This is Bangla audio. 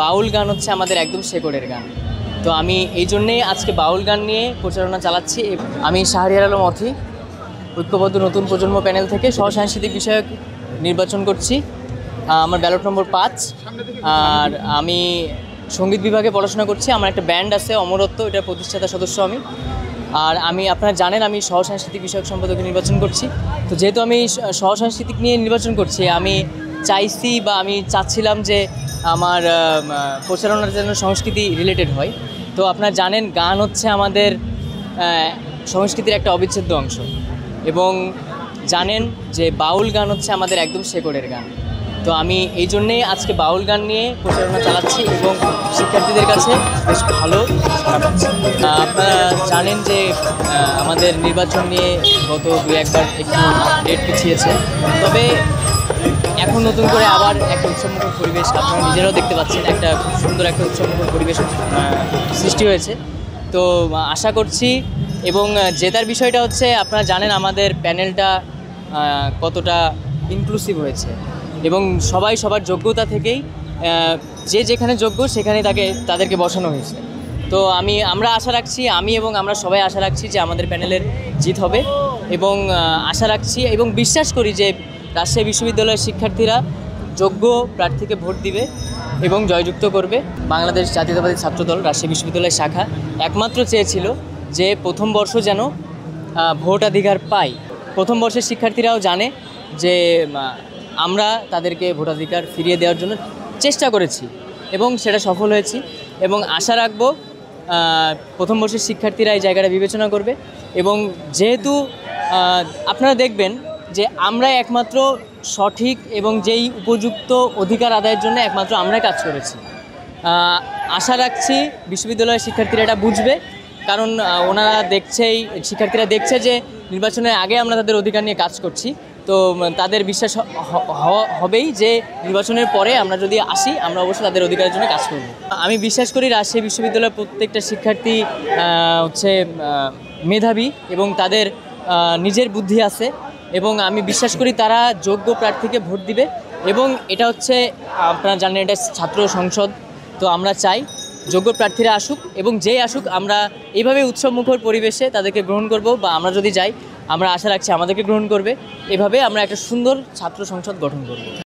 বাউল গান হচ্ছে আমাদের একদম শেকড়ের গান। তো আমি এই জন্যেই আজকে বাউল গান নিয়ে প্রচারণা চালাচ্ছি। আমি শাহরিয়ার আলম অথি, ঐক্যবদ্ধ নতুন প্রজন্ম প্যানেল থেকে সহসাংস্কৃতিক বিষয়ক নির্বাচন করছি। আমার ব্যালট নম্বর 5। আর আমি সঙ্গীত বিভাগে পড়াশোনা করছি। আমার একটা ব্যান্ড আছে অমরত্ব, এটার প্রতিষ্ঠাতা সদস্য আমি। আর আপনারা জানেন আমি সহসাংস্কৃতিক বিষয়ক সম্পাদক নির্বাচন করছি। তো যেহেতু আমি সহসাংস্কৃতিক নিয়ে নির্বাচন করছি, আমি চাইছি বা আমি চাচ্ছিলাম যে আমার প্রচারণার জন্য সংস্কৃতি রিলেটেড হয়। তো আপনারা জানেন গান হচ্ছে আমাদের সংস্কৃতির একটা অবিচ্ছেদ্য অংশ, এবং জানেন যে বাউল গান হচ্ছে আমাদের একদম শেকড়ের গান। তো আমি এই জন্যেই আজকে বাউল গান নিয়ে প্রচারণা চালাচ্ছি এবং শিক্ষার্থীদের কাছে বেশ ভালো সাড়া পাচ্ছি। আপনারা জানেন যে আমাদের নির্বাচন নিয়ে গত 2-1বার একটু ডেট পিছিয়েছে, তবে এখন নতুন করে আবার একটা উৎসবমুখর পরিবেশ আপনারা নিজেরাও দেখতে পাচ্ছেন, একটা খুব সুন্দর একটা উৎসবমুখর পরিবেশ সৃষ্টি হয়েছে। তো আশা করছি, এবং জেতার বিষয়টা হচ্ছে আপনারা জানেন আমাদের প্যানেলটা কতটা ইনক্লুসিভ হয়েছে, এবং সবাই সবার যোগ্যতা থেকেই যে যেখানে যোগ্য সেখানে তাদেরকে বসানো হয়েছে। তো আমরা আশা রাখছি, আমরা সবাই আশা রাখছি যে আমাদের প্যানেলের জিত হবে, এবং আশা রাখছি এবং বিশ্বাস করি যে রাজশাহী বিশ্ববিদ্যালয়ের শিক্ষার্থীরা যোগ্য প্রার্থীকে ভোট দিবে এবং জয়যুক্ত করবে। বাংলাদেশ জাতীয়তাবাদী ছাত্রদল রাজশাহী বিশ্ববিদ্যালয়ের শাখা একমাত্র চেয়েছিল যে প্রথম বর্ষ যেন ভোটাধিকার পায়। প্রথম বর্ষের শিক্ষার্থীরাও জানে যে আমরা তাদেরকে ভোটাধিকার ফিরিয়ে দেওয়ার জন্য চেষ্টা করেছি এবং সেটা সফল হয়েছি, এবং আশা রাখব প্রথম বর্ষের শিক্ষার্থীরা এই জায়গাটা বিবেচনা করবে। এবং যেহেতু আপনারা দেখবেন যে আমরা একমাত্র সঠিক এবং যেই উপযুক্ত অধিকার আদায়ের জন্য একমাত্র আমরাই কাজ করেছি। আশা রাখছি বিশ্ববিদ্যালয়ের শিক্ষার্থীরা এটা বুঝবে, কারণ শিক্ষার্থীরা দেখছে যে নির্বাচনের আগে আমরা তাদের অধিকার নিয়ে কাজ করছি। তো তাদের বিশ্বাস হবেই যে নির্বাচনের পরে আমরা যদি আসি, আমরা অবশ্যই তাদের অধিকারের জন্য কাজ করব। আমি বিশ্বাস করি রাজশাহী বিশ্ববিদ্যালয়ের প্রত্যেকটা শিক্ষার্থী হচ্ছে মেধাবী এবং তাদের নিজের বুদ্ধি আছে, এবং আমি বিশ্বাস করি তারা যোগ্য প্রার্থীকে ভোট দিবে। এবং এটা হচ্ছে আপনারা জানেন এটা ছাত্র সংসদ, তো আমরা চাই যোগ্য প্রার্থীরা আসুক, এবং যেই আসুক আমরা এইভাবে উৎসবমুখর পরিবেশে তাদেরকে গ্রহণ করব, বা আমরা যদি যাই আমরা আশা রাখছি আমাদেরকে গ্রহণ করবে। এভাবে আমরা একটা সুন্দর ছাত্র সংসদ গঠন করব।